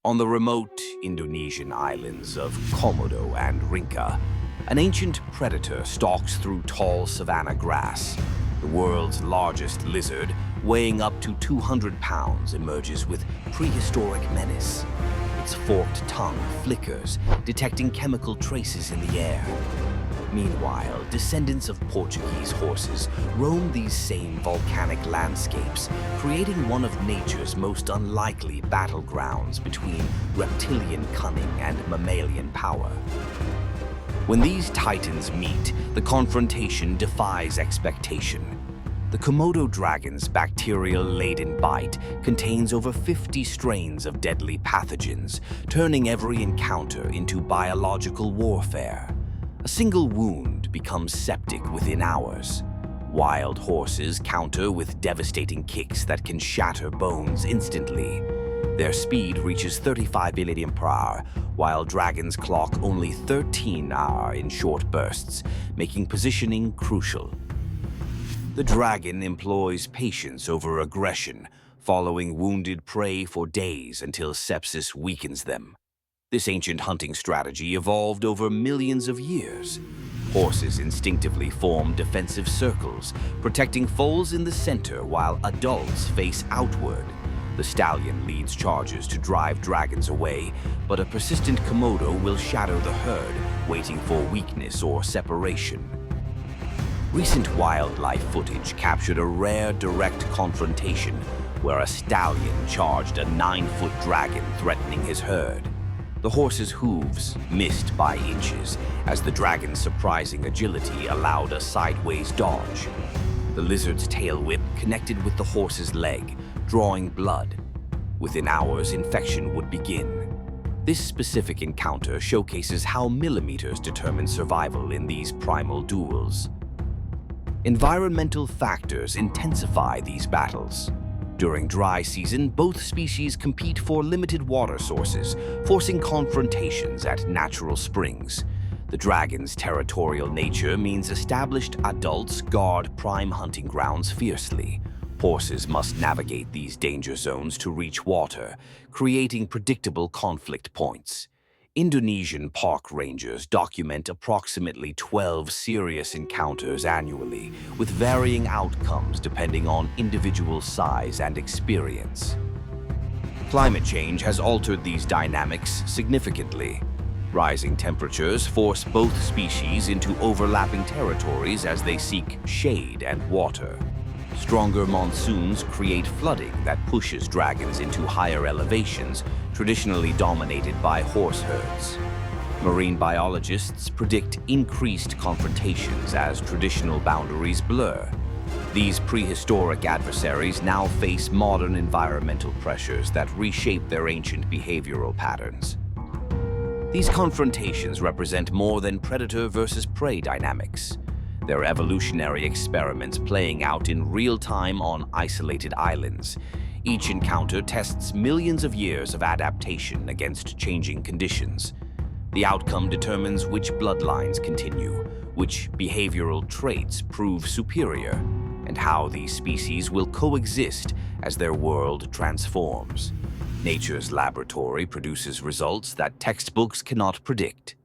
On the remote Indonesian islands of Komodo and Rinca, an ancient predator stalks through tall savanna grass. The world's largest lizard, weighing up to 200 pounds, emerges with prehistoric menace. Its forked tongue flickers, detecting chemical traces in the air. Meanwhile, descendants of Portuguese horses roam these same volcanic landscapes, creating one of nature's most unlikely battlegrounds between reptilian cunning and mammalian power. When these titans meet, the confrontation defies expectation. The Komodo Dragon's bacterial-laden bite contains over 50 strains of deadly pathogens, turning every encounter into biological warfare. A single wound becomes septic within hours. Wild horses counter with devastating kicks that can shatter bones instantly. Their speed reaches 35 km/h, while dragons clock only 13 hours in short bursts, making positioning crucial. The dragon employs patience over aggression, following wounded prey for days until sepsis weakens them. This ancient hunting strategy evolved over millions of years. Horses instinctively form defensive circles, protecting foals in the center while adults face outward. The stallion leads charges to drive dragons away, but a persistent Komodo will shatter the herd, waiting for weakness or separation. Recent wildlife footage captured a rare direct confrontation where a stallion charged a 9-foot dragon threatening his herd. The horse's hooves missed by inches as the dragon's surprising agility allowed a sideways dodge. The lizard's tail whip connected with the horse's leg, drawing blood. Within hours, infection would begin. This specific encounter showcases how millimeters determine survival in these primal duels. Environmental factors intensify these battles. During dry season, both species compete for limited water sources, forcing confrontations at natural springs. The dragon's territorial nature means established adults guard prime hunting grounds fiercely. Horses must navigate these danger zones to reach water, creating predictable conflict points. Indonesian park rangers document approximately 12 serious encounters annually, with varying outcomes depending on individual size and experience. Climate change has altered these dynamics significantly. Rising temperatures force both species into overlapping territories as they seek shade and water. Stronger monsoons create flooding that pushes dragons into higher elevations, traditionally dominated by horse herds. Marine biologists predict increased confrontations as traditional boundaries blur. These prehistoric adversaries now face modern environmental pressures that reshape their ancient behavioral patterns. These confrontations represent more than predator versus prey dynamics. They're evolutionary experiments playing out in real time on isolated islands. Each encounter tests millions of years of adaptation against changing conditions. The outcome determines which bloodlines continue, which behavioral traits prove superior, and how these species will coexist as their world transforms. Nature's laboratory produces results that textbooks cannot predict.